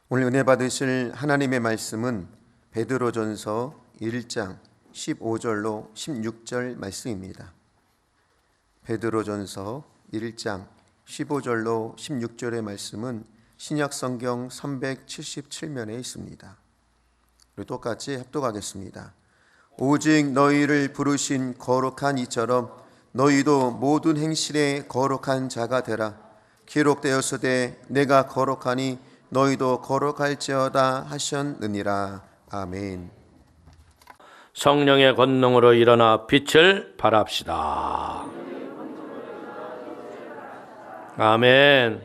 오늘 은혜 받으실 하나님의 말씀은 베드로전서 1장 15절로 16절 말씀입니다. 베드로전서 1장 15절로 16절의 말씀은 신약성경 377면에 있습니다. 우리 똑같이 합독하겠습니다. 오직 너희를 부르신 거룩한 이처럼 너희도 모든 행실에 거룩한 자가 되라. 기록되었으되 내가 거룩하니 너희도 거룩할지어다 하셨느니라. 아멘. 성령의 권능으로 일어나 빛을 발합시다. 아멘.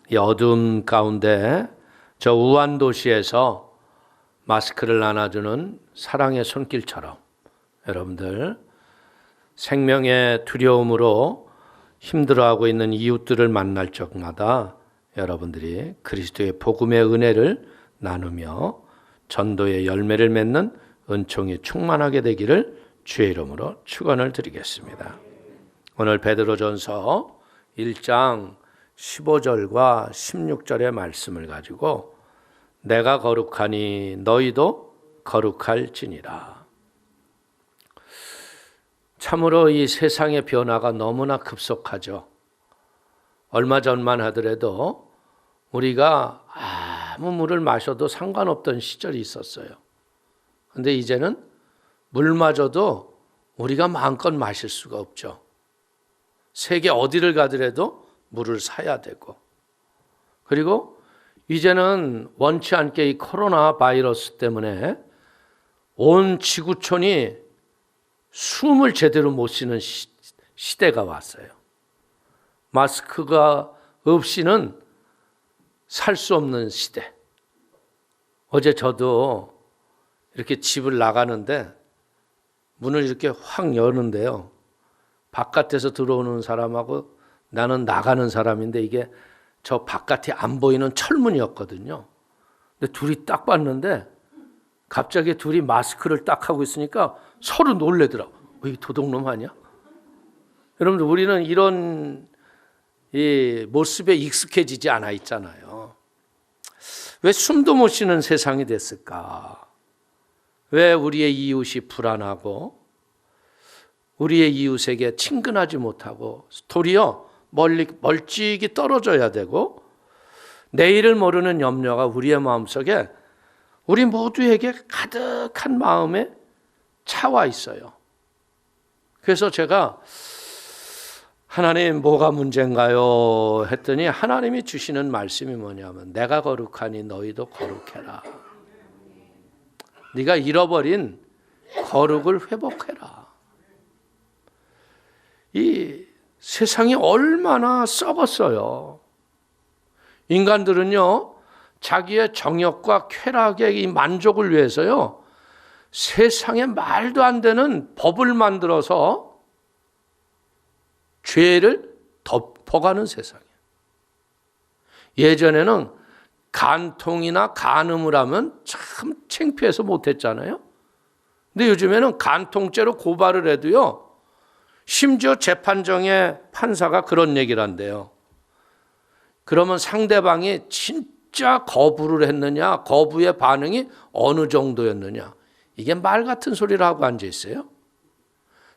이 어둠 가운데 저 우한 도시에서 마스크를 나눠주는 사랑의 손길처럼 여러분들 생명의 두려움으로 힘들어하고 있는 이웃들을 만날 적마다 여러분들이 그리스도의 복음의 은혜를 나누며 전도의 열매를 맺는 은총이 충만하게 되기를 주의 이름으로 축원을 드리겠습니다. 오늘 베드로전서 1장 15절과 16절의 말씀을 가지고 내가 거룩하니 너희도 거룩할지니라. 참으로 이 세상의 변화가 너무나 급속하죠. 얼마 전만 하더라도 우리가 아무 물을 마셔도 상관없던 시절이 있었어요. 그런데 이제는 물마저도 우리가 마음껏 마실 수가 없죠. 세계 어디를 가더라도 물을 사야 되고, 그리고 이제는 원치 않게 이 코로나 바이러스 때문에 온 지구촌이 숨을 제대로 못 쉬는 시대가 왔어요. 마스크가 없이는 살 수 없는 시대. 어제 저도 이렇게 집을 나가는데 문을 이렇게 확 여는데요. 바깥에서 들어오는 사람하고 나는 나가는 사람인데 이게 저 바깥이 안 보이는 철문이었거든요. 근데 둘이 딱 봤는데 갑자기 둘이 마스크를 딱 하고 있으니까 서로 놀래더라고. 이 도둑놈 아니야? 여러분들 우리는 이런 이 모습에 익숙해지지 않아 있잖아요. 왜 숨도 못 쉬는 세상이 됐을까? 왜 우리의 이웃이 불안하고 우리의 이웃에게 친근하지 못하고 도리어 멀찍이 떨어져야 되고 내일을 모르는 염려가 우리의 마음속에 우리 모두에게 가득한 마음에 차와 있어요. 그래서 제가 하나님 뭐가 문제인가요? 했더니 하나님이 주시는 말씀이 뭐냐면 내가 거룩하니 너희도 거룩해라. 네가 잃어버린 거룩을 회복해라. 이 세상이 얼마나 썩었어요. 인간들은요 자기의 정욕과 쾌락의 이 만족을 위해서요 세상에 말도 안 되는 법을 만들어서 죄를 덮어가는 세상이에요. 예전에는 간통이나 간음을 하면 참 창피해서 못했잖아요. 근데 요즘에는 간통죄로 고발을 해도요 심지어 재판정의 판사가 그런 얘기를 한대요. 그러면 상대방이 진짜 거부를 했느냐, 거부의 반응이 어느 정도였느냐, 이게 말 같은 소리를 하고 앉아 있어요.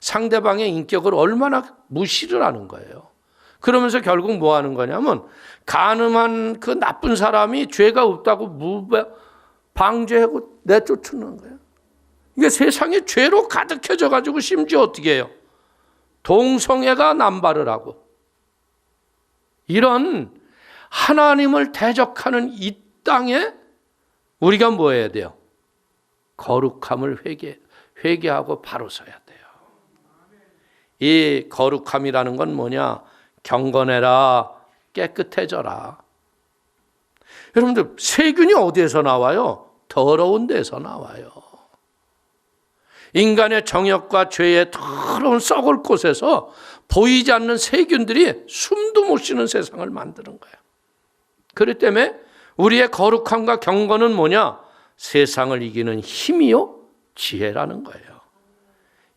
상대방의 인격을 얼마나 무시를 하는 거예요. 그러면서 결국 뭐 하는 거냐면 간음한 그 나쁜 사람이 죄가 없다고 방죄하고 내쫓는 거예요. 이게 세상이 죄로 가득해져 가지고 심지어 어떻게 해요? 동성애가 남발을 하고 이런 하나님을 대적하는 이 땅에 우리가 뭐 해야 돼요? 거룩함을 회개하고 바로 서야 돼요. 이 거룩함이라는 건 뭐냐? 경건해라, 깨끗해져라. 여러분들 세균이 어디에서 나와요? 더러운 데서 나와요. 인간의 정욕과 죄의 더러운 썩을 곳에서 보이지 않는 세균들이 숨도 못 쉬는 세상을 만드는 거예요. 그렇기 때문에 우리의 거룩함과 경건은 뭐냐? 세상을 이기는 힘이요 지혜라는 거예요.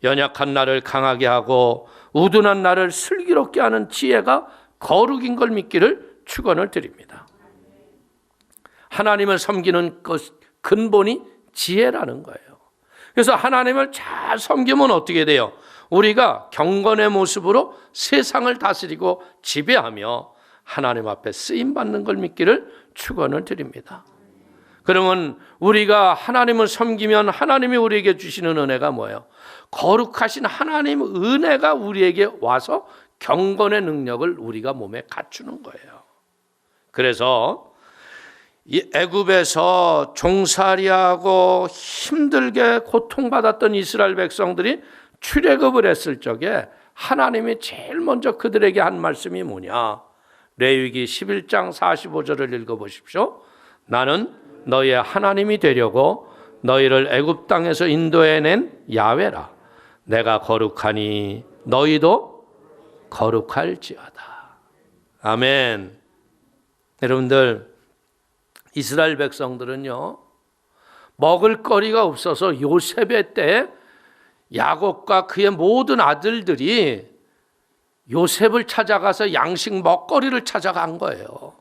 연약한 나를 강하게 하고 우둔한 나를 슬기롭게 하는 지혜가 거룩인 걸 믿기를 축원을 드립니다. 하나님을 섬기는 근본이 지혜라는 거예요. 그래서 하나님을 잘 섬기면 어떻게 돼요? 우리가 경건의 모습으로 세상을 다스리고 지배하며 하나님 앞에 쓰임받는 걸 믿기를 축원을 드립니다. 그러면 우리가 하나님을 섬기면 하나님이 우리에게 주시는 은혜가 뭐예요? 거룩하신 하나님 은혜가 우리에게 와서 경건의 능력을 우리가 몸에 갖추는 거예요. 그래서 이 애굽에서 종살이하고 힘들게 고통받았던 이스라엘 백성들이 출애굽을 했을 적에 하나님이 제일 먼저 그들에게 한 말씀이 뭐냐? 레위기 11장 45절을 읽어보십시오. 나는 너희의 하나님이 되려고 너희를 애굽 땅에서 인도해낸 야훼라. 내가 거룩하니 너희도 거룩할지어다. 아멘. 여러분들, 이스라엘 백성들은요, 먹을 거리가 없어서 요셉의 때 야곱과 그의 모든 아들들이 요셉을 찾아가서 양식 먹거리를 찾아간 거예요.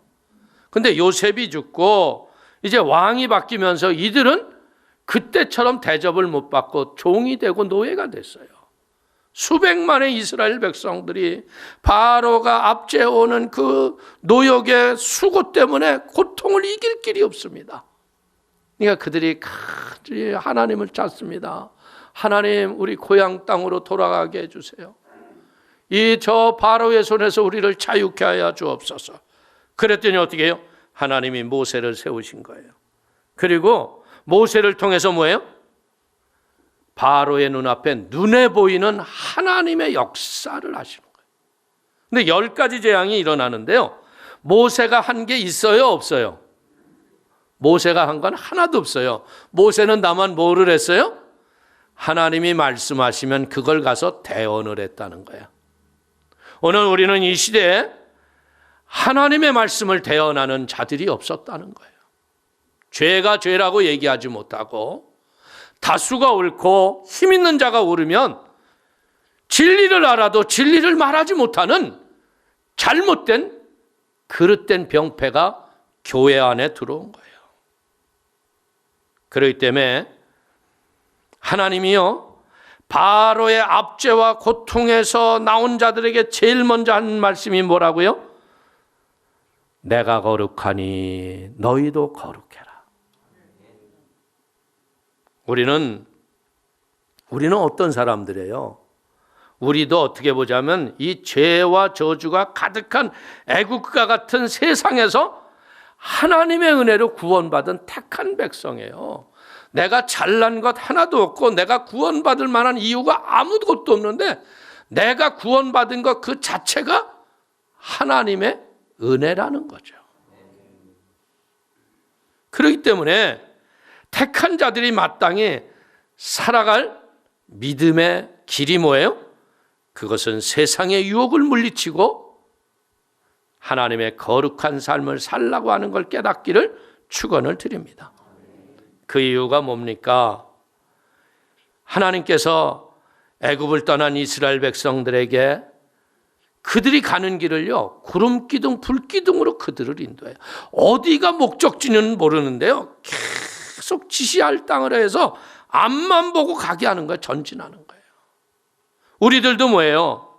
근데 요셉이 죽고 이제 왕이 바뀌면서 이들은 그때처럼 대접을 못 받고 종이 되고 노예가 됐어요. 수백만의 이스라엘 백성들이 바로가 압제해오는 그 노역의 수고 때문에 고통을 이길 길이 없습니다. 그러니까 그들이 하나님을 찾습니다. 하나님, 우리 고향 땅으로 돌아가게 해주세요. 이 저 바로의 손에서 우리를 자유케 하여 주옵소서. 그랬더니 어떻게 해요? 하나님이 모세를 세우신 거예요. 그리고 모세를 통해서 뭐예요? 바로의 눈앞에 눈에 보이는 하나님의 역사를 하시는 거예요. 근데 10가지 재앙이 일어나는데요, 모세가 한 게 있어요, 없어요? 모세가 한 건 하나도 없어요. 모세는 다만 뭐를 했어요? 하나님이 말씀하시면 그걸 가서 대언을 했다는 거예요. 오늘 우리는 이 시대에 하나님의 말씀을 대언하는 자들이 없었다는 거예요. 죄가 죄라고 얘기하지 못하고 다수가 옳고 힘 있는 자가 옳으면 진리를 알아도 진리를 말하지 못하는 잘못된 그릇된 병폐가 교회 안에 들어온 거예요. 그렇기 때문에 하나님이요, 바로의 압제와 고통에서 나온 자들에게 제일 먼저 한 말씀이 뭐라고요? 내가 거룩하니 너희도 거룩해라. 우리는 어떤 사람들이에요? 우리도 어떻게 보자면 이 죄와 저주가 가득한 애국과 같은 세상에서 하나님의 은혜로 구원받은 택한 백성이에요. 내가 잘난 것 하나도 없고 내가 구원받을 만한 이유가 아무것도 없는데 내가 구원받은 것 그 자체가 하나님의 은혜라는 거죠. 그렇기 때문에 택한 자들이 마땅히 살아갈 믿음의 길이 뭐예요? 그것은 세상의 유혹을 물리치고 하나님의 거룩한 삶을 살라고 하는 걸 깨닫기를 축원을 드립니다. 그 이유가 뭡니까? 하나님께서 애굽을 떠난 이스라엘 백성들에게 그들이 가는 길을요, 구름 기둥, 불 기둥으로 그들을 인도해요. 어디가 목적지는 모르는데요, 계속 지시할 땅을 해서 앞만 보고 가게 하는 거예요. 전진하는 거예요. 우리들도 뭐예요?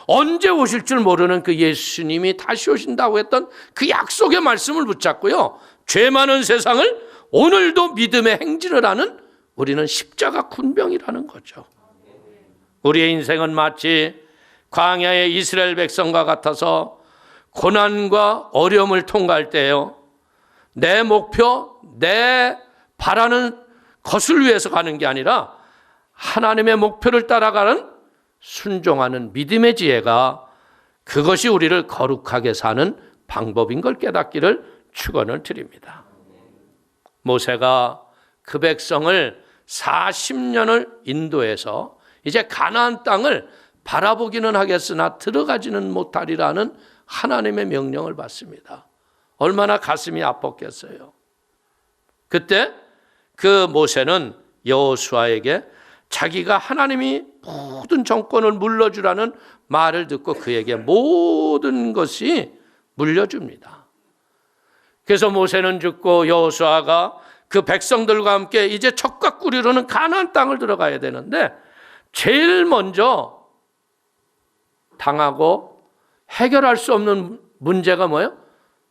언제 오실 줄 모르는 그 예수님이 다시 오신다고 했던 그 약속의 말씀을 붙잡고요, 죄 많은 세상을 오늘도 믿음의 행진을 하는 우리는 십자가 군병이라는 거죠. 우리의 인생은 마치 광야의 이스라엘 백성과 같아서 고난과 어려움을 통과할 때요, 내 목표, 내 바라는 것을 위해서 가는 게 아니라 하나님의 목표를 따라가는 순종하는 믿음의 지혜가 그것이 우리를 거룩하게 사는 방법인 걸 깨닫기를 축원을 드립니다. 모세가 그 백성을 40년을 인도해서 이제 가나안 땅을 바라보기는 하겠으나 들어가지는 못하리라는 하나님의 명령을 받습니다. 얼마나 가슴이 아팠겠어요. 그때 그 모세는 여호수아에게 자기가 하나님이 모든 정권을 물려주라는 말을 듣고 그에게 모든 것이 물려줍니다. 그래서 모세는 죽고 여호수아가 그 백성들과 함께 이제 척과 꿀이로는 가나안 땅을 들어가야 되는데 제일 먼저 당하고 해결할 수 없는 문제가 뭐예요?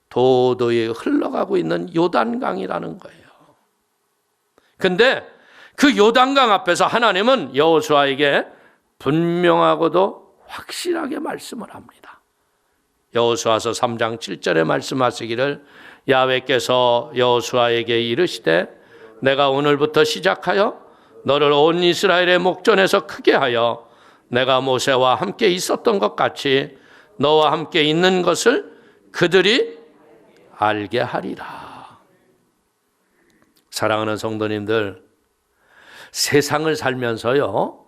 도도히 흘러가고 있는 요단강이라는 거예요. 근데 그 요단강 앞에서 하나님은 여호수아에게 분명하고도 확실하게 말씀을 합니다. 여호수아서 3장 7절에 말씀하시기를 야훼께서 여호수아에게 이르시되 내가 오늘부터 시작하여 너를 온 이스라엘의 목전에서 크게 하여 내가 모세와 함께 있었던 것 같이 너와 함께 있는 것을 그들이 알게 하리라. 사랑하는 성도님들, 세상을 살면서요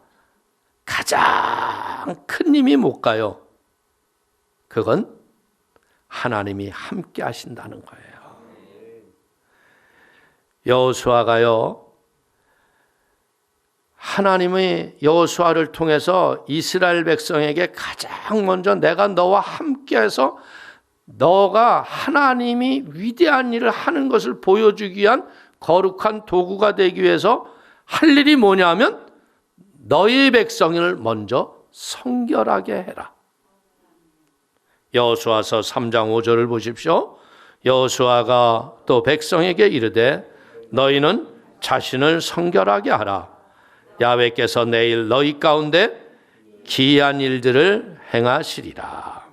가장 큰 힘이 뭘까요? 그건 하나님이 함께 하신다는 거예요. 여호수아가요, 하나님의 여호수아를 통해서 이스라엘 백성에게 가장 먼저 내가 너와 함께해서 너가 하나님이 위대한 일을 하는 것을 보여주기 위한 거룩한 도구가 되기 위해서 할 일이 뭐냐면 너희 백성을 먼저 성결하게 해라. 여호수아서 3장 5절을 보십시오. 여호수아가 또 백성에게 이르되 너희는 자신을 성결하게 하라. 야훼께서 내일 너희 가운데 기이한 일들을 행하시리라.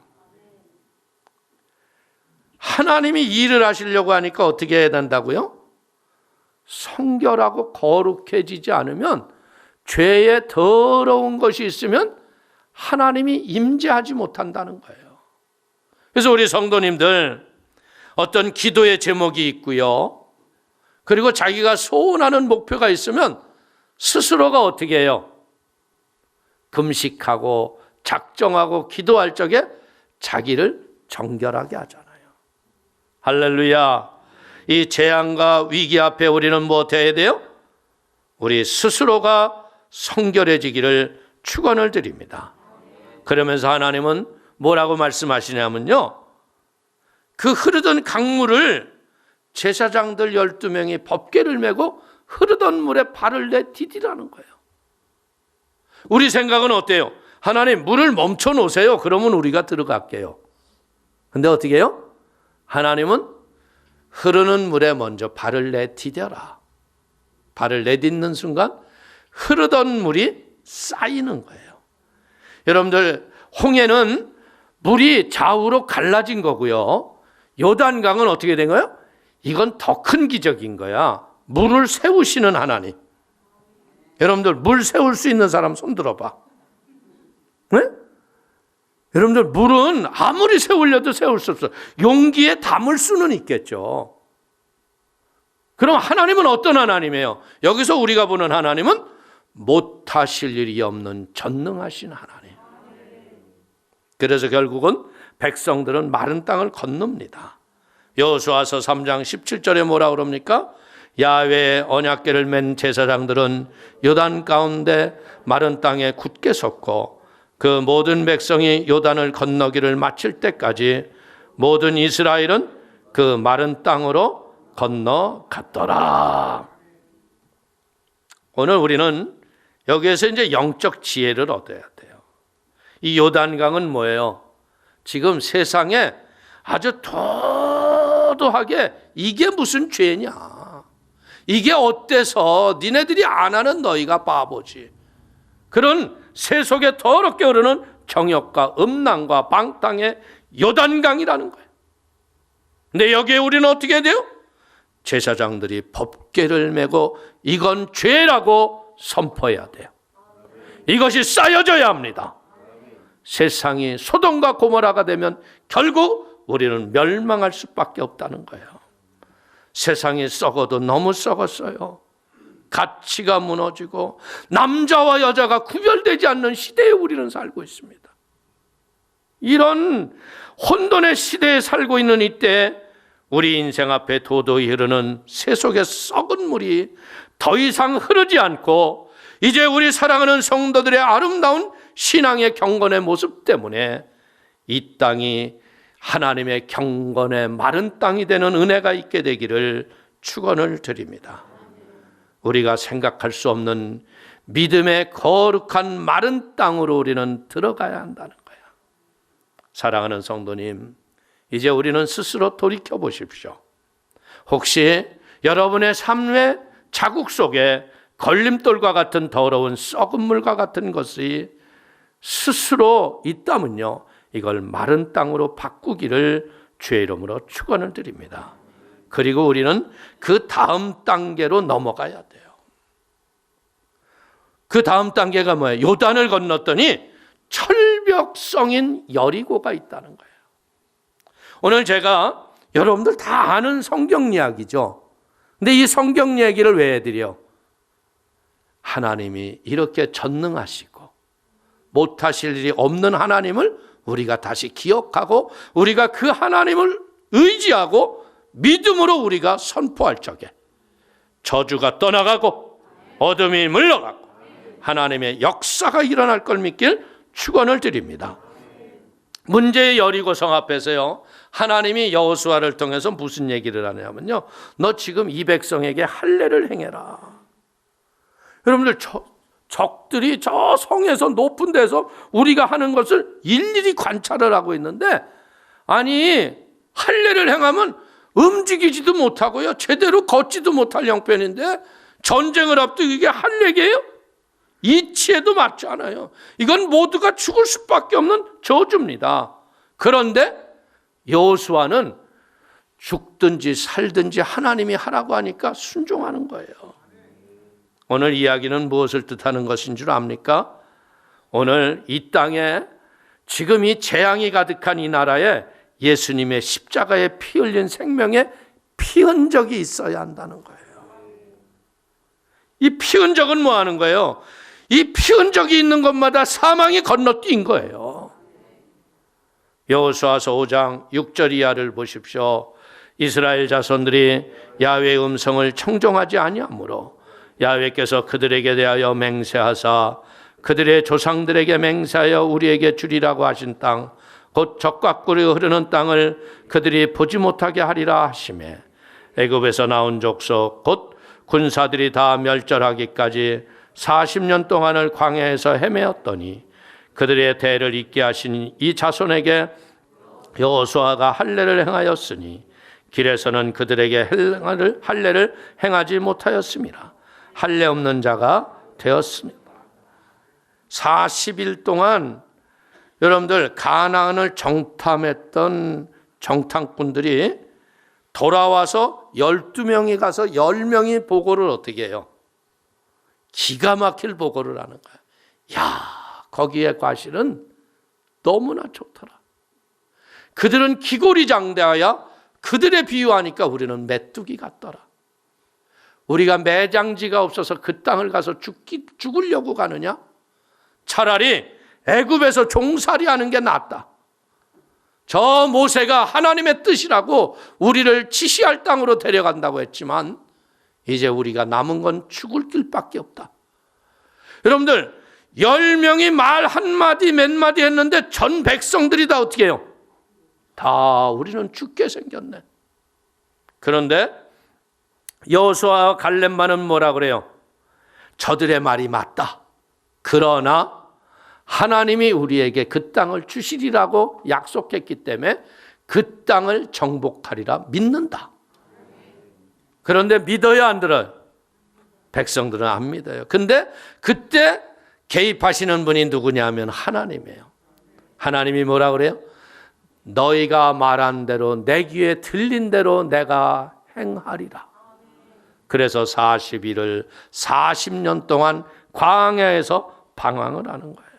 하나님이 일을 하시려고 하니까 어떻게 해야 된다고요? 성결하고 거룩해지지 않으면 죄에 더러운 것이 있으면 하나님이 임재하지 못한다는 거예요. 그래서 우리 성도님들 어떤 기도의 제목이 있고요. 그리고 자기가 소원하는 목표가 있으면 스스로가 어떻게 해요? 금식하고 작정하고 기도할 적에 자기를 정결하게 하잖아요. 할렐루야. 이 재앙과 위기 앞에 우리는 뭐 해야 돼요? 우리 스스로가 성결해지기를 축원을 드립니다. 그러면서 하나님은 뭐라고 말씀하시냐면요, 그 흐르던 강물을 제사장들 12명이 법궤를 메고 흐르던 물에 발을 내디디라는 거예요. 우리 생각은 어때요? 하나님 물을 멈춰 놓으세요. 그러면 우리가 들어갈게요. 근데 어떻게 해요? 하나님은 흐르는 물에 먼저 발을 내디뎌라. 발을 내딛는 순간 흐르던 물이 쌓이는 거예요. 여러분들, 홍해는 물이 좌우로 갈라진 거고요. 요단강은 어떻게 된 거예요? 이건 더 큰 기적인 거야. 물을 세우시는 하나님. 여러분들 물 세울 수 있는 사람 손 들어봐. 네? 여러분들 물은 아무리 세우려도 세울 수 없어. 용기에 담을 수는 있겠죠. 그럼 하나님은 어떤 하나님이에요? 여기서 우리가 보는 하나님은 못하실 일이 없는 전능하신 하나님. 그래서 결국은 백성들은 마른 땅을 건넙니다. 여호수아서 3장 17절에 뭐라 그럽니까? 야훼의 언약궤를 맨 제사장들은 요단 가운데 마른 땅에 굳게 섰고 그 모든 백성이 요단을 건너기를 마칠 때까지 모든 이스라엘은 그 마른 땅으로 건너갔더라. 오늘 우리는 여기에서 이제 영적 지혜를 얻어야 돼요. 이 요단강은 뭐예요? 지금 세상에 아주 도도하게 이게 무슨 죄냐? 이게 어때서 니네들이 안 하는 너희가 바보지. 그런 세속에 더럽게 흐르는 정욕과 음란과 방탕의 요단강이라는 거예요. 근데 여기에 우리는 어떻게 해야 돼요? 제사장들이 법궤를 메고 이건 죄라고 선포해야 돼요. 이것이 쌓여져야 합니다. 세상이 소돔과 고모라가 되면 결국 우리는 멸망할 수밖에 없다는 거예요. 세상이 썩어도 너무 썩었어요. 가치가 무너지고 남자와 여자가 구별되지 않는 시대에 우리는 살고 있습니다. 이런 혼돈의 시대에 살고 있는 이때 우리 인생 앞에 도도히 흐르는 세속의 썩은 물이 더 이상 흐르지 않고 이제 우리 사랑하는 성도들의 아름다운 신앙의 경건의 모습 때문에 이 땅이 하나님의 경건의 마른 땅이 되는 은혜가 있게 되기를 축원을 드립니다. 우리가 생각할 수 없는 믿음의 거룩한 마른 땅으로 우리는 들어가야 한다는 거야. 사랑하는 성도님, 이제 우리는 스스로 돌이켜 보십시오. 혹시 여러분의 삶의 자국 속에 걸림돌과 같은 더러운 썩은 물과 같은 것이 스스로 있다면요, 이걸 마른 땅으로 바꾸기를 주의 이름으로 축원을 드립니다. 그리고 우리는 그 다음 단계로 넘어가야 돼요. 그 다음 단계가 뭐예요? 요단을 건넜더니 철벽성인 여리고가 있다는 거예요. 오늘 제가 여러분들 다 아는 성경 이야기죠. 근데 이 성경 얘기를 왜 해드려? 하나님이 이렇게 전능하시고 못하실 일이 없는 하나님을 우리가 다시 기억하고 우리가 그 하나님을 의지하고 믿음으로 우리가 선포할 적에 저주가 떠나가고 어둠이 물러가고 하나님의 역사가 일어날 걸 믿길 축원을 드립니다. 문제의 여리고성 앞에서요, 하나님이 여호수아를 통해서 무슨 얘기를 하냐면요, 너 지금 이 백성에게 할례를 행해라. 여러분들 적들이 저 성에서 높은 데서 우리가 하는 것을 일일이 관찰을 하고 있는데, 아니 할례를 행하면 움직이지도 못하고요, 제대로 걷지도 못할 형편인데 전쟁을 앞두고 이게 할례게요? 이치에도 맞지 않아요. 이건 모두가 죽을 수밖에 없는 저주입니다. 그런데 여호수아는 죽든지 살든지 하나님이 하라고 하니까 순종하는 거예요. 오늘 이야기는 무엇을 뜻하는 것인 줄 압니까? 오늘 이 땅에 지금 이 재앙이 가득한 이 나라에 예수님의 십자가에 피 흘린 생명의 피 흔적이 있어야 한다는 거예요. 이 피 흔적은 뭐 하는 거예요? 이 피 흔적이 있는 것마다 사망이 건너뛴 거예요. 여호수아서 5장 6절 이하를 보십시오. 이스라엘 자손들이 야훼의 음성을 청종하지 아니하므로 야훼께서 그들에게 대하여 맹세하사 그들의 조상들에게 맹세하여 우리에게 주리라고 하신 땅, 곧 젖과 꿀이 흐르는 땅을 그들이 보지 못하게 하리라 하시매, 애굽에서 나온 족속 곧 군사들이 다 멸절하기까지 40년 동안을 광야에서 헤매었더니 그들의 대를 잇게 하신 이 자손에게 여호수아가 할례를 행하였으니 길에서는 그들에게 할례를 행하지 못하였습니다. 할례 없는 자가 되었습니다. 40일 동안 여러분들 가나안을 정탐했던 정탐꾼들이 돌아와서 12명이 가서 10명이 보고를 어떻게 해요? 기가 막힐 보고를 하는 거야. 야, 거기에 과실은 너무나 좋더라. 그들은 기골이장대하여 그들의 비유하니까 우리는 메뚜기 같더라. 우리가 매장지가 없어서 그 땅을 가서 죽으려고 가느냐? 차라리 애굽에서 종살이하는 게 낫다. 저 모세가 하나님의 뜻이라고 우리를 지시할 땅으로 데려간다고 했지만 이제 우리가 남은 건 죽을 길밖에 없다. 여러분들 10명이 말 한마디 몇 마디 했는데 전 백성들이 다 어떻게 해요? 다 우리는 죽게 생겼네. 그런데 여호수아와 갈렙만은 뭐라 그래요? 저들의 말이 맞다. 그러나 하나님이 우리에게 그 땅을 주시리라고 약속했기 때문에 그 땅을 정복하리라 믿는다. 그런데 믿어요, 안 들어요? 백성들은 안 믿어요. 근데 그때 개입하시는 분이 누구냐면 하나님이에요. 하나님이 뭐라 그래요? 너희가 말한 대로 내 귀에 들린 대로 내가 행하리라. 그래서 40일을 40년 동안 광야에서 방황을 하는 거예요.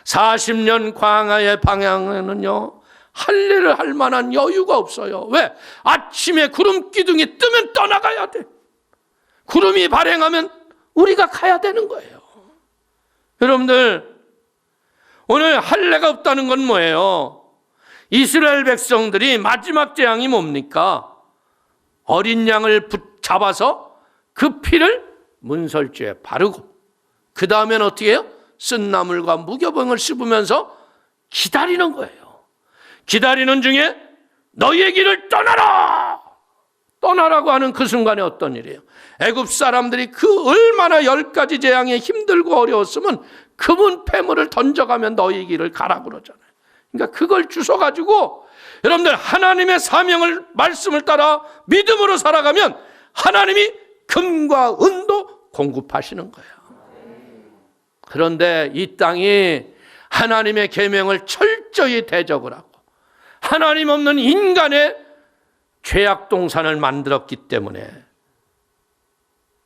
40년 광야의 방향에는요, 할례를 할 만한 여유가 없어요. 왜? 아침에 구름 기둥이 뜨면 떠나가야 돼. 구름이 발행하면 우리가 가야 되는 거예요. 여러분들, 오늘 할례가 없다는 건 뭐예요? 이스라엘 백성들이 마지막 재앙이 뭡니까? 어린 양을 잡아서 그 피를 문설주에 바르고 그 다음엔 어떻게 해요? 쓴 나물과 무교병을 씹으면서 기다리는 거예요. 기다리는 중에 너희의 길을 떠나라고 하는 그 순간에 어떤 일이에요? 애굽 사람들이 그 얼마나 10가지 재앙에 힘들고 어려웠으면 그분 폐물을 던져가면 너희 길을 가라고 그러잖아요. 그러니까 그걸 주워가지고 여러분들 하나님의 사명을 말씀을 따라 믿음으로 살아가면 하나님이 금과 은도 공급하시는 거예요. 그런데 이 땅이 하나님의 계명을 철저히 대적을 하고 하나님 없는 인간의 죄악 동산을 만들었기 때문에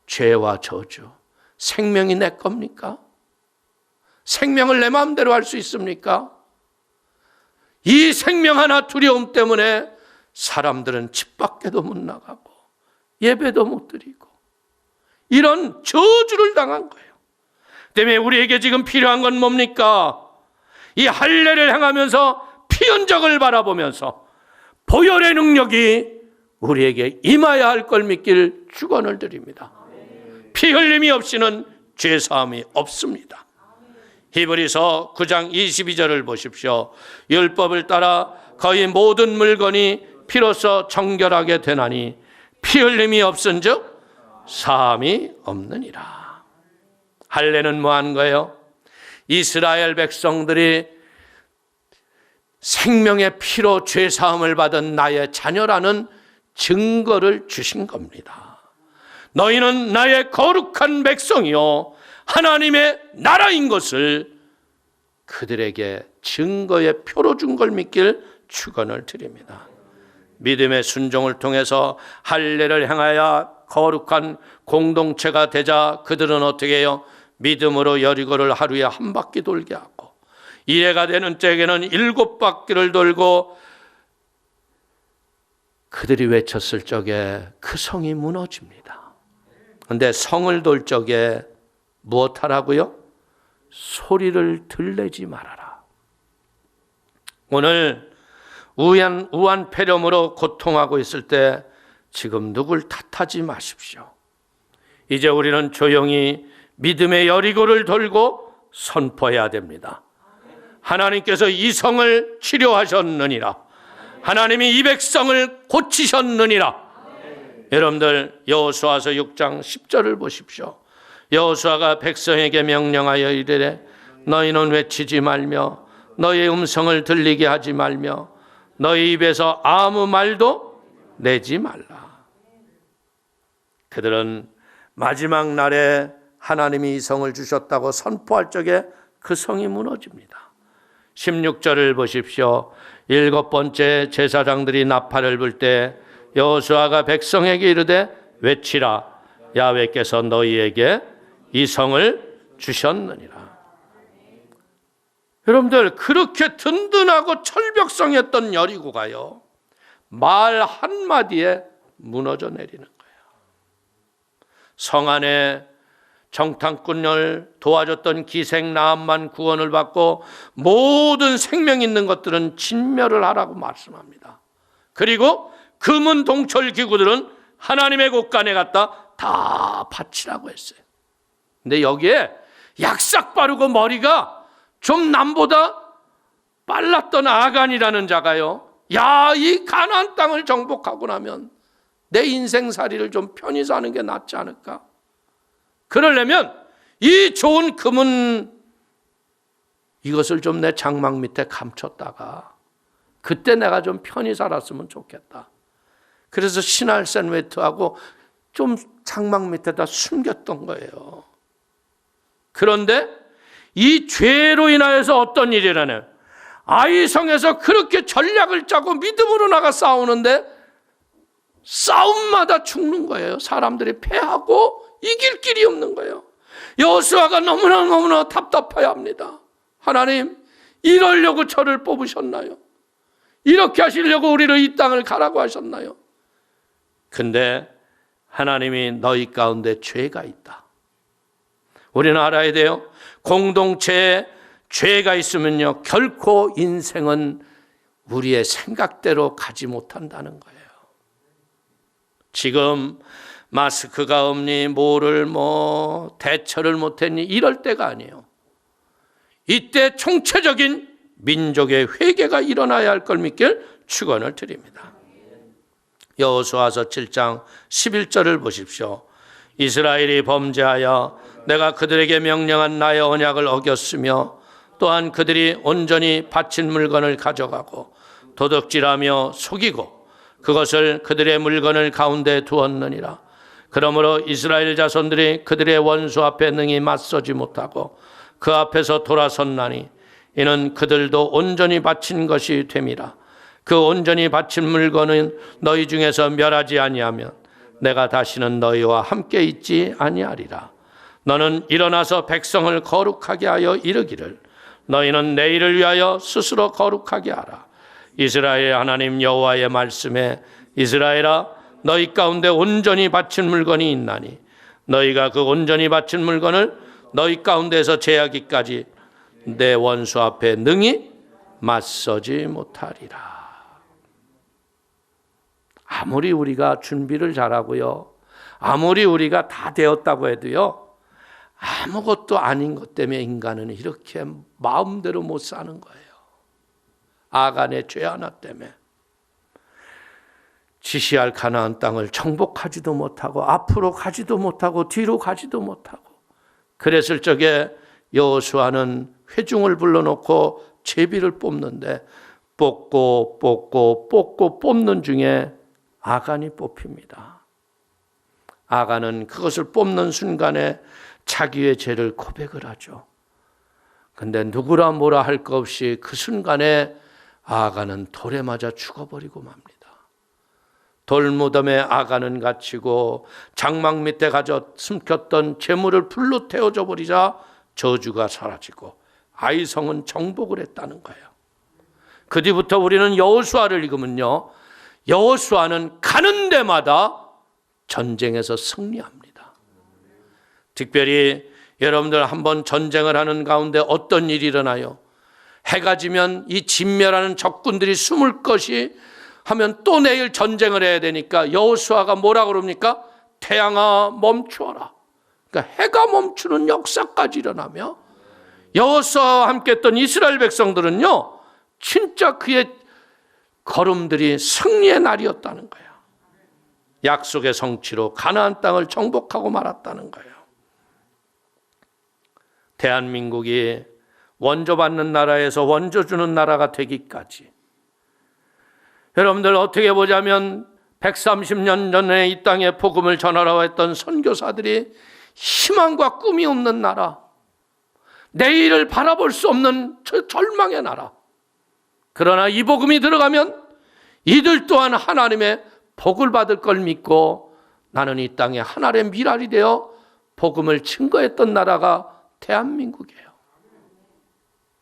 죄와 저주, 생명이 내 겁니까? 생명을 내 마음대로 할 수 있습니까? 이 생명 하나 두려움 때문에 사람들은 집 밖에도 못 나가고 예배도 못 드리고 이런 저주를 당한 거예요. 때문에 우리에게 지금 필요한 건 뭡니까? 이 할례를 행하면서 피언적을 바라보면서 보혈의 능력이 우리에게 임하여야 할 걸 믿길 축원을 드립니다. 피 흘림이 없이는 죄사함이 없습니다. 히브리서 9장 22절을 보십시오. 율법을 따라 거의 모든 물건이 피로써 정결하게 되나니 피 흘림이 없은즉 사함이 없느니라. 할례는 뭐한 거예요? 이스라엘 백성들이 생명의 피로 죄사함을 받은 나의 자녀라는 증거를 주신 겁니다. 너희는 나의 거룩한 백성이요 하나님의 나라인 것을 그들에게 증거의 표로 준 걸 믿길 축원을 드립니다. 믿음의 순종을 통해서 할례를 행하여 거룩한 공동체가 되자 그들은 어떻게 해요? 믿음으로 여리고를 하루에 한 바퀴 돌게 하고 이해가 되는 때에는 7바퀴를 돌고 그들이 외쳤을 적에 그 성이 무너집니다. 그런데 성을 돌 적에 무엇하라고요? 소리를 들내지 말아라. 오늘 우한 폐렴으로 고통하고 있을 때 지금 누굴 탓하지 마십시오. 이제 우리는 조용히 믿음의 여리고를 돌고 선포해야 됩니다. 하나님께서 이 성을 치료하셨느니라. 하나님이 이 백성을 고치셨느니라. 여러분들 여호수아서 6장 10절을 보십시오. 여호수아가 백성에게 명령하여 이르되 너희는 외치지 말며 너희의 음성을 들리게 하지 말며 너희 입에서 아무 말도 내지 말라. 그들은 마지막 날에 하나님이 이 성을 주셨다고 선포할 적에 그 성이 무너집니다. 16절을 보십시오. 7번째 제사장들이 나팔을 불 때 여호수아가 백성에게 이르되 외치라. 야훼께서 너희에게 이 성을 주셨느니라. 여러분들 그렇게 든든하고 철벽성했던 여리고가요 말 한마디에 무너져 내리는 거예요. 성 안에 정탐꾼을 도와줬던 기생 나함만 구원을 받고 모든 생명 있는 것들은 진멸을 하라고 말씀합니다. 그리고 금은 동철 기구들은 하나님의 곳간에 갖다 다 바치라고 했어요. 근데 여기에 약삭 빠르고 머리가 좀 남보다 빨랐던 아간이라는 자가요, 야, 이 가나안 땅을 정복하고 나면 내 인생살이를 좀 편히 사는 게 낫지 않을까? 그러려면 이 좋은 금은 이것을 좀 내 장막 밑에 감췄다가 그때 내가 좀 편히 살았으면 좋겠다. 그래서 신할 샌웨트하고 좀 장막 밑에다 숨겼던 거예요. 그런데 이 죄로 인하여서 어떤 일이 일어나요? 아이성에서 그렇게 전략을 짜고 믿음으로 나가 싸우는데 싸움마다 죽는 거예요. 사람들이 패하고 이길 길이 없는 거예요. 여호수아가 너무나 답답해야 합니다. 하나님, 이러려고 저를 뽑으셨나요? 이렇게 하시려고 우리를 이 땅을 가라고 하셨나요? 근데 하나님이 너희 가운데 죄가 있다. 우리는 알아야 돼요. 공동체에 죄가 있으면요 결코 인생은 우리의 생각대로 가지 못한다는 거예요. 지금 마스크가 없니 뭐를 대처를 못했니 이럴 때가 아니에요. 이때 총체적인 민족의 회개가 일어나야 할 걸 믿길 축원을 드립니다. 여호수아서 7장 11절을 보십시오. 이스라엘이 범죄하여 내가 그들에게 명령한 나의 언약을 어겼으며 또한 그들이 온전히 바친 물건을 가져가고 도둑질하며 속이고 그것을 그들의 물건을 가운데 두었느니라. 그러므로 이스라엘 자손들이 그들의 원수 앞에 능히 맞서지 못하고 그 앞에서 돌아섰나니 이는 그들도 온전히 바친 것이 됨이라. 그 온전히 바친 물건은 너희 중에서 멸하지 아니하면 내가 다시는 너희와 함께 있지 아니하리라. 너는 일어나서 백성을 거룩하게 하여 이르기를 너희는 내일을 위하여 스스로 거룩하게 하라. 이스라엘 하나님 여호와의 말씀에 이스라엘아 너희 가운데 온전히 바친 물건이 있나니 너희가 그 온전히 바친 물건을 너희 가운데서 제하기까지 내 원수 앞에 능히 맞서지 못하리라. 아무리 우리가 준비를 잘하고요, 아무리 우리가 다 되었다고 해도요, 아무것도 아닌 것 때문에 인간은 이렇게 마음대로 못 사는 거예요. 아간의 죄 하나 때문에 지시할 가나안 땅을 정복하지도 못하고 앞으로 가지도 못하고 뒤로 가지도 못하고 그랬을 적에 여호수아는 회중을 불러놓고 제비를 뽑는데 뽑고 뽑는 중에 아간이 뽑힙니다. 아간은 그것을 뽑는 순간에 자기의 죄를 고백을 하죠. 근데 누구라 뭐라 할 것 없이 그 순간에 아간은 돌에 맞아 죽어버리고 맙니다. 돌무덤에 아간은 갇히고 장막 밑에 가져 숨겼던 재물을 불로 태워져 버리자 저주가 사라지고 아이성은 정복을 했다는 거예요. 그 뒤부터 우리는 여호수아를 읽으면요, 여호수아는 가는 데마다 전쟁에서 승리합니다. 특별히 여러분들 한번 전쟁을 하는 가운데 어떤 일이 일어나요? 해가 지면 이 진멸하는 적군들이 숨을 것이 하면 또 내일 전쟁을 해야 되니까 여호수아가 뭐라 그럽니까? 태양아 멈추어라. 그러니까 해가 멈추는 역사까지 일어나며 여호수아와 함께 했던 이스라엘 백성들은요, 진짜 그의 걸음들이 승리의 날이었다는 거예요. 약속의 성취로 가나안 땅을 정복하고 말았다는 거예요. 대한민국이 원조받는 나라에서 원조 주는 나라가 되기까지 여러분들 어떻게 보자면 130년 전에 이 땅에 복음을 전하라고 했던 선교사들이 희망과 꿈이 없는 나라, 내일을 바라볼 수 없는 절망의 나라. 그러나 이 복음이 들어가면 이들 또한 하나님의 복을 받을 걸 믿고 나는 이 땅에 하나님의 미랄이 되어 복음을 증거했던 나라가 대한민국이에요.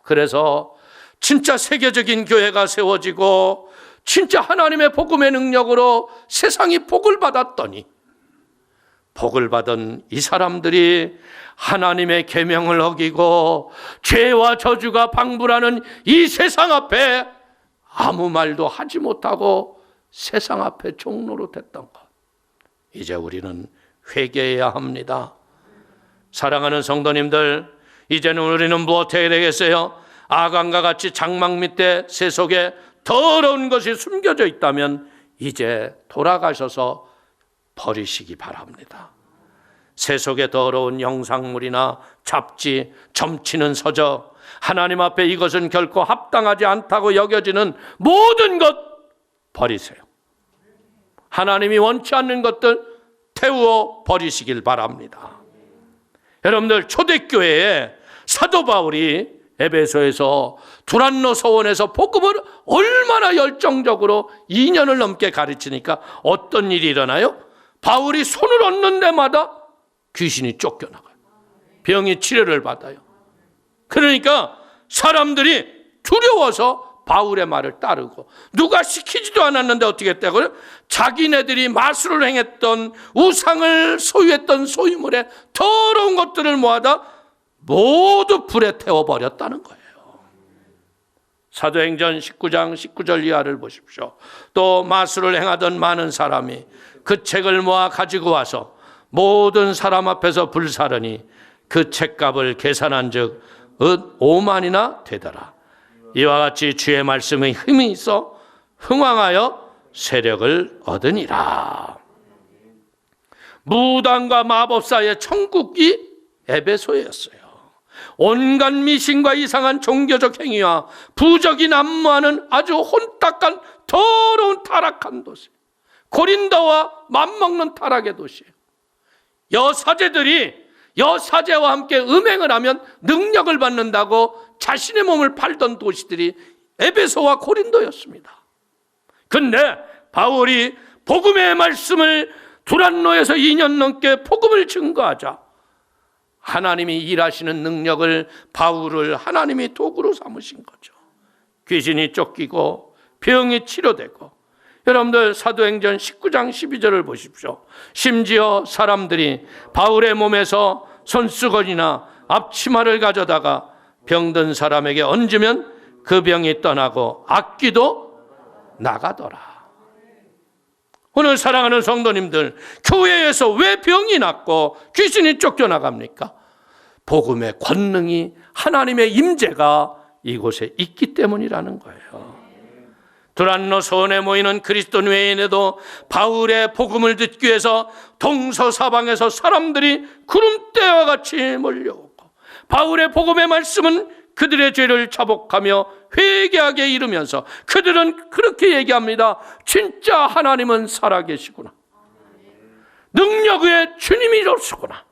그래서 진짜 세계적인 교회가 세워지고 진짜 하나님의 복음의 능력으로 세상이 복을 받았더니 복을 받은 이 사람들이 하나님의 계명을 어기고 죄와 저주가 방불하는 이 세상 앞에 아무 말도 하지 못하고 세상 앞에 종로로 됐던 것. 이제 우리는 회개해야 합니다. 사랑하는 성도님들, 이제는 우리는 무엇 해야 되겠어요? 아간과 같이 장막 밑에 새 속에 더러운 것이 숨겨져 있다면 이제 돌아가셔서 버리시기 바랍니다. 새 속에 더러운 영상물이나 잡지, 점치는 서적, 하나님 앞에 이것은 결코 합당하지 않다고 여겨지는 모든 것 버리세요. 하나님이 원치 않는 것들 태우어 버리시길 바랍니다. 여러분들, 초대교회에 사도 바울이 에베소에서 두란노 서원에서 복음을 얼마나 열정적으로 2년을 넘게 가르치니까 어떤 일이 일어나요? 바울이 손을 얹는 데마다 귀신이 쫓겨나가요. 병이 치료를 받아요. 그러니까 사람들이 두려워서 바울의 말을 따르고, 누가 시키지도 않았는데 어떻게 했다고요? 자기네들이 마술을 행했던, 우상을 소유했던 소유물에 더러운 것들을 모아다 모두 불에 태워버렸다는 거예요. 사도행전 19장 19절 이하를 보십시오. 또 마술을 행하던 많은 사람이 그 책을 모아 가지고 와서 모든 사람 앞에서 불사르니 그 책값을 계산한 즉 5만이나 되더라. 이와 같이 주의 말씀에 힘이 있어 흥왕하여 세력을 얻으니라. 무당과 마법사의 천국이 에베소였어요. 온갖 미신과 이상한 종교적 행위와 부적이 난무하는 아주 혼탁한 더러운 타락한 도시, 고린도와 맞먹는 타락의 도시예요. 여사제들이 여사제와 함께 음행을 하면 능력을 받는다고 자신의 몸을 팔던 도시들이 에베소와 고린도였습니다. 근데 바울이 복음의 말씀을 두란노에서 2년 넘게 복음을 증거하자 하나님이 일하시는 능력을, 바울을 하나님이 도구로 삼으신 거죠. 귀신이 쫓기고 병이 치료되고, 여러분들 사도행전 19장 12절을 보십시오. 심지어 사람들이 바울의 몸에서 손수건이나 앞치마를 가져다가 병든 사람에게 얹으면 그 병이 떠나고 악귀도 나가더라. 오늘 사랑하는 성도님들, 교회에서 왜 병이 낫고 귀신이 쫓겨나갑니까? 복음의 권능이, 하나님의 임재가 이곳에 있기 때문이라는 거예요. 두란노 서원에 모이는 그리스도 외인에도 바울의 복음을 듣기 위해서 동서사방에서 사람들이 구름대와 같이 몰려오고, 바울의 복음의 말씀은 그들의 죄를 자복하며 회개하게 이르면서 그들은 그렇게 얘기합니다. 진짜 하나님은 살아계시구나. 능력의 주님이 오시구나.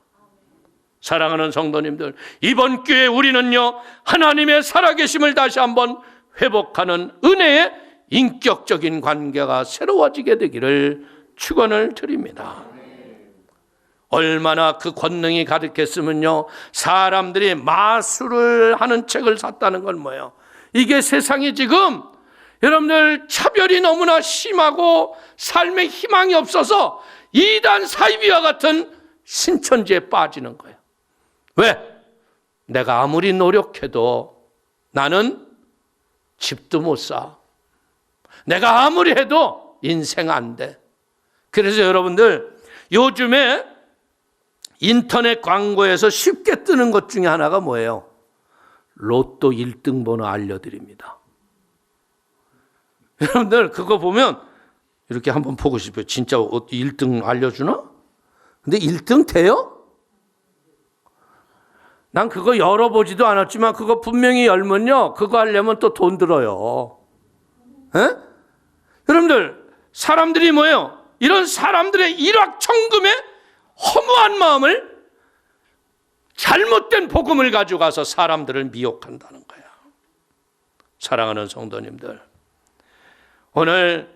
사랑하는 성도님들, 이번 기회에 우리는요, 하나님의 살아계심을 다시 한번 회복하는 은혜의 인격적인 관계가 새로워지게 되기를 축원을 드립니다. 얼마나 그 권능이 가득했으면요, 사람들이 마술을 하는 책을 샀다는 건 뭐예요? 이게 세상이 지금 여러분들 차별이 너무나 심하고 삶에 희망이 없어서 이단 사이비와 같은 신천지에 빠지는 거예요. 왜? 내가 아무리 노력해도 나는 집도 못 사. 내가 아무리 해도 인생 안 돼. 그래서 여러분들 요즘에 인터넷 광고에서 쉽게 뜨는 것 중에 하나가 뭐예요? 로또 1등 번호 알려드립니다. 여러분들 그거 보면 이렇게 한번 보고 싶어요. 진짜 1등 알려주나? 근데 1등 돼요? 난 그거 열어보지도 않았지만 그거 분명히 열면요, 그거 하려면 또 돈 들어요. 에? 여러분들, 사람들이 뭐예요? 이런 사람들의 일확천금의 허무한 마음을, 잘못된 복음을 가져가서 사람들을 미혹한다는 거야. 사랑하는 성도님들, 오늘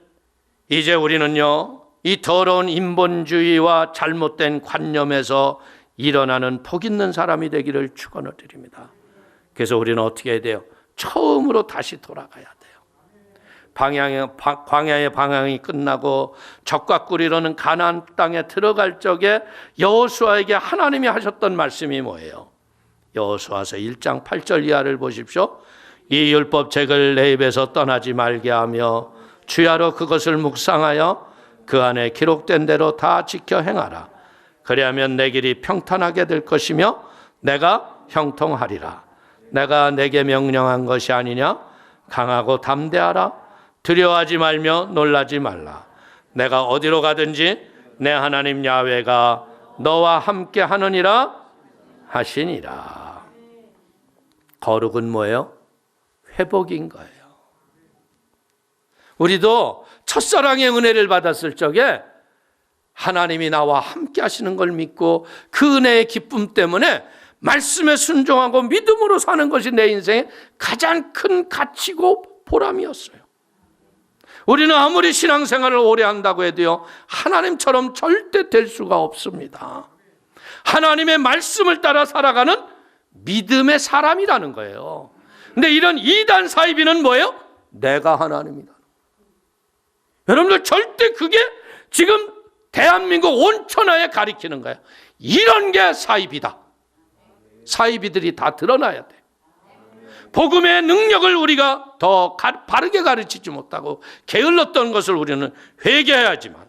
이제 우리는요, 이 더러운 인본주의와 잘못된 관념에서 일어나는 복 있는 사람이 되기를 축원을 드립니다. 그래서 우리는 어떻게 해야 돼요? 처음으로 다시 돌아가야 돼요. 광야의 방향이 끝나고 적과 꿀이로는 가나안 땅에 들어갈 적에 여호수아에게 하나님이 하셨던 말씀이 뭐예요? 여호수아서 1장 8절 이하를 보십시오. 이 율법책을 내 입에서 떠나지 말게 하며 주야로 그것을 묵상하여 그 안에 기록된 대로 다 지켜 행하라. 그리하면 내 길이 평탄하게 될 것이며 내가 형통하리라. 내가 내게 명령한 것이 아니냐? 강하고 담대하라. 두려워하지 말며 놀라지 말라. 내가 어디로 가든지 내 하나님 야훼가 너와 함께 하느니라 하시니라. 거룩은 뭐예요? 회복인 거예요. 우리도 첫사랑의 은혜를 받았을 적에 하나님이 나와 함께 하시는 걸 믿고 그 은혜의 기쁨 때문에 말씀에 순종하고 믿음으로 사는 것이 내 인생의 가장 큰 가치고 보람이었어요. 우리는 아무리 신앙생활을 오래 한다고 해도요, 하나님처럼 절대 될 수가 없습니다. 하나님의 말씀을 따라 살아가는 믿음의 사람이라는 거예요. 근데 이런 이단 사이비는 뭐예요? 내가 하나님이다. 여러분들 절대 그게 지금 대한민국 온 천하에 가리키는 거예요. 이런 게 사이비다. 사이비들이 다 드러나야 돼. 복음의 능력을 우리가 더 바르게 가르치지 못하고 게을렀던 것을 우리는 회개해야지만,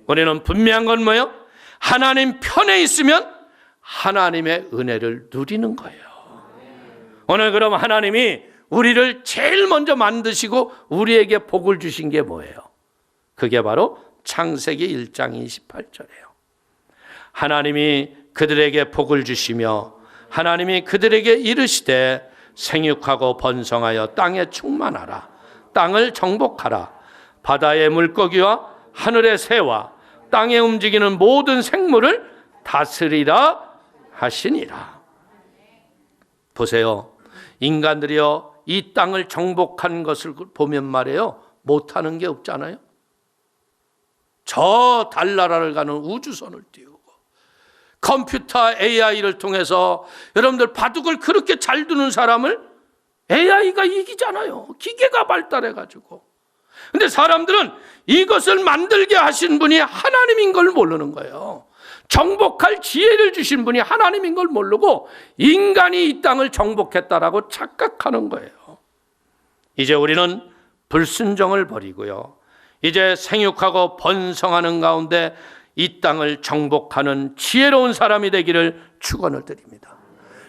우리는 분명한 건 뭐예요? 하나님 편에 있으면 하나님의 은혜를 누리는 거예요. 오늘 그럼 하나님이 우리를 제일 먼저 만드시고 우리에게 복을 주신 게 뭐예요? 그게 바로 창세기 1장 28절이에요. 하나님이 그들에게 복을 주시며 하나님이 그들에게 이르시되 생육하고 번성하여 땅에 충만하라. 땅을 정복하라. 바다의 물고기와 하늘의 새와 땅에 움직이는 모든 생물을 다스리라 하시니라. 보세요. 인간들이요, 이 땅을 정복한 것을 보면 말이에요, 못하는 게 없잖아요. 저 달나라를 가는 우주선을 띄우고 컴퓨터 AI를 통해서 여러분들 바둑을 그렇게 잘 두는 사람을 AI가 이기잖아요. 기계가 발달해가지고. 근데 사람들은 이것을 만들게 하신 분이 하나님인 걸 모르는 거예요. 정복할 지혜를 주신 분이 하나님인 걸 모르고 인간이 이 땅을 정복했다라고 착각하는 거예요. 이제 우리는 불순종을 버리고요, 이제 생육하고 번성하는 가운데 이 땅을 정복하는 지혜로운 사람이 되기를 축원을 드립니다.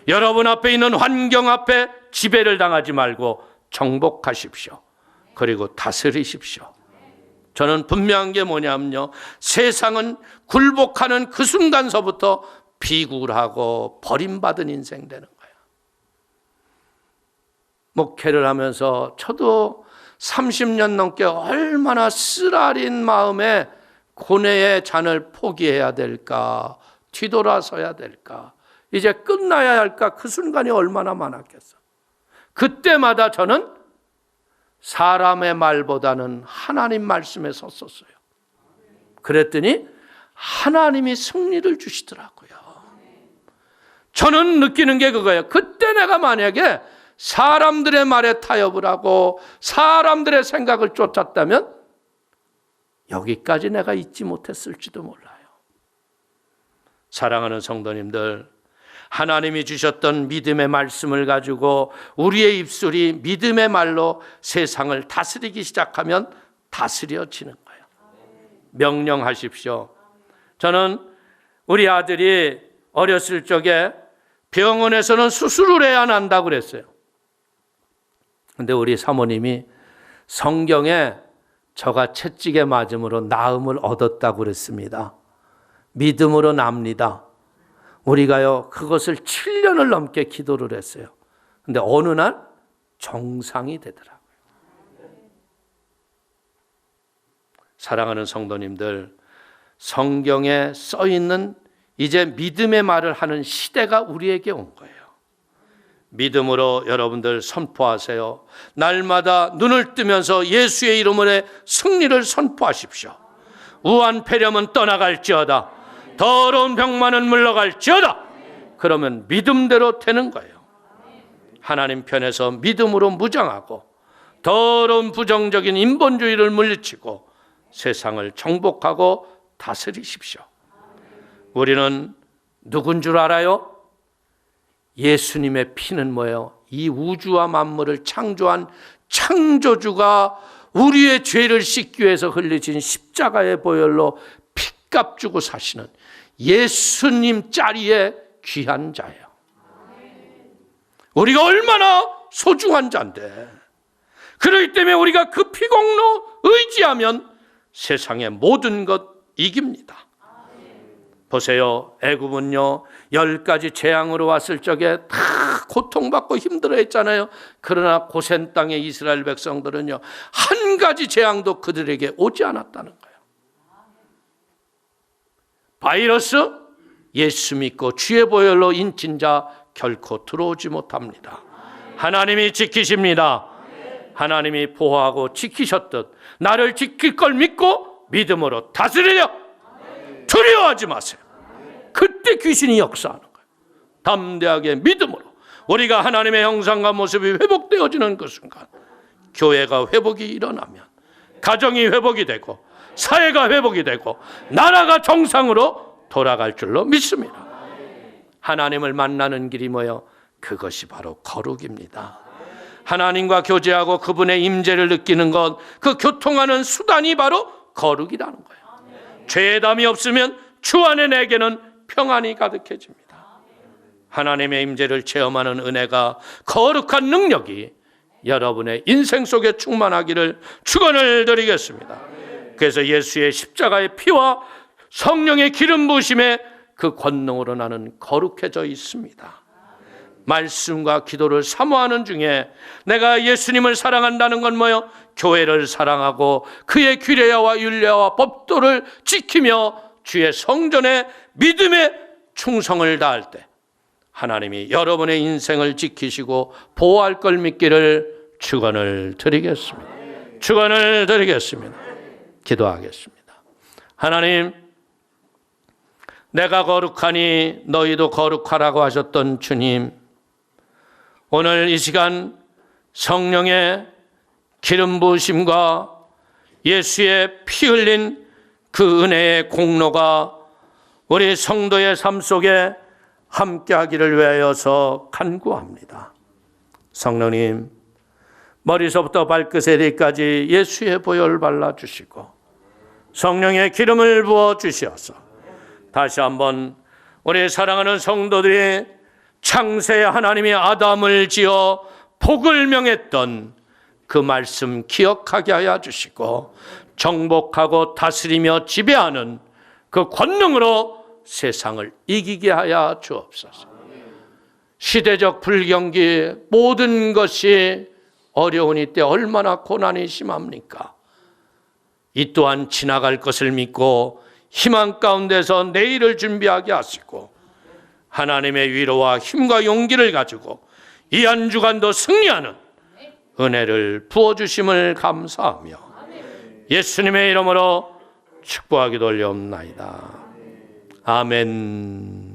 여러분 앞에 있는 환경 앞에 지배를 당하지 말고 정복하십시오. 그리고 다스리십시오. 저는 분명한 게 뭐냐면요, 세상은 굴복하는 그 순간서부터 비굴하고 버림받은 인생 되는 거예요. 목회를 하면서 저도 30년 넘게 얼마나 쓰라린 마음에 고뇌의 잔을 포기해야 될까, 뒤돌아서야 될까, 이제 끝나야 할까, 그 순간이 얼마나 많았겠어. 그때마다 저는 사람의 말보다는 하나님 말씀에 섰었어요. 그랬더니 하나님이 승리를 주시더라고요. 저는 느끼는 게 그거예요. 그때 내가 만약에 사람들의 말에 타협을 하고 사람들의 생각을 쫓았다면 여기까지 내가 있지 못했을지도 몰라요. 사랑하는 성도님들, 하나님이 주셨던 믿음의 말씀을 가지고 우리의 입술이 믿음의 말로 세상을 다스리기 시작하면 다스려지는 거예요. 명령하십시오. 저는 우리 아들이 어렸을 적에 병원에서는 수술을 해야 한다고 그랬어요. 근데 우리 사모님이 성경에 저가 채찍에 맞음으로 나음을 얻었다고 그랬습니다. 믿음으로 납니다. 우리가요, 그것을 7년을 넘게 기도를 했어요. 근데 어느 날 정상이 되더라고요. 사랑하는 성도님들, 성경에 써 있는 이제 믿음의 말을 하는 시대가 우리에게 온 거예요. 믿음으로 여러분들 선포하세요. 날마다 눈을 뜨면서 예수의 이름으로 승리를 선포하십시오. 우한 폐렴은 떠나갈지어다. 더러운 병만은 물러갈지어다. 그러면 믿음대로 되는 거예요. 하나님 편에서 믿음으로 무장하고 더러운 부정적인 인본주의를 물리치고 세상을 정복하고 다스리십시오. 우리는 누군 줄 알아요? 예수님의 피는 뭐예요? 이 우주와 만물을 창조한 창조주가 우리의 죄를 씻기 위해서 흘리신 십자가의 보혈로 핏값 주고 사시는 예수님 자리에 귀한 자예요. 우리가 얼마나 소중한 자인데, 그렇기 때문에 우리가 그 피공로 의지하면 세상의 모든 것 이깁니다. 보세요. 애굽은요 10가지 재앙으로 왔을 적에 다 고통받고 힘들어했잖아요. 그러나 고센 땅의 이스라엘 백성들은요 한 가지 재앙도 그들에게 오지 않았다는 거예요. 바이러스, 예수 믿고 주의 보혈로 인친 자 결코 들어오지 못합니다. 하나님이 지키십니다. 하나님이 보호하고 지키셨듯 나를 지킬 걸 믿고 믿음으로 다스리려. 두려워하지 마세요. 그때 귀신이 역사하는 거예요. 담대하게 믿음으로 우리가 하나님의 형상과 모습이 회복되어지는 그 순간 교회가 회복이 일어나면 가정이 회복이 되고 사회가 회복이 되고 나라가 정상으로 돌아갈 줄로 믿습니다. 하나님을 만나는 길이 뭐예요? 그것이 바로 거룩입니다. 하나님과 교제하고 그분의 임재를 느끼는 것, 그 교통하는 수단이 바로 거룩이라는 거예요. 죄담이 없으면 주 안에 내게는 평안이 가득해집니다. 하나님의 임재를 체험하는 은혜가, 거룩한 능력이 여러분의 인생 속에 충만하기를 축원을 드리겠습니다. 그래서 예수의 십자가의 피와 성령의 기름 부으심에 그 권능으로 나는 거룩해져 있습니다. 말씀과 기도를 사모하는 중에 내가 예수님을 사랑한다는 건 뭐요? 교회를 사랑하고 그의 규례와 율례와 법도를 지키며 주의 성전에 믿음의 충성을 다할 때 하나님이 여러분의 인생을 지키시고 보호할 걸 믿기를 축원을 드리겠습니다. 축원을 드리겠습니다. 기도하겠습니다. 하나님, 내가 거룩하니 너희도 거룩하라고 하셨던 주님, 오늘 이 시간 성령의 기름 부으심과 예수의 피 흘린 그 은혜의 공로가 우리 성도의 삶 속에 함께하기를 위하여서 간구합니다. 성령님, 머리서부터 발끝에 이르기까지 예수의 보혈 발라주시고 성령의 기름을 부어주시어서 다시 한번 우리 사랑하는 성도들이 창세에 하나님이 아담을 지어 복을 명했던 그 말씀 기억하게 하여 주시고 정복하고 다스리며 지배하는 그 권능으로 세상을 이기게 하여 주옵소서. 시대적 불경기 모든 것이 어려운 이때 얼마나 고난이 심합니까? 이 또한 지나갈 것을 믿고 희망 가운데서 내일을 준비하게 하시고 하나님의 위로와 힘과 용기를 가지고 이 한 주간도 승리하는 은혜를 부어주심을 감사하며 예수님의 이름으로 축복하기도 올려옵나이다. 아멘.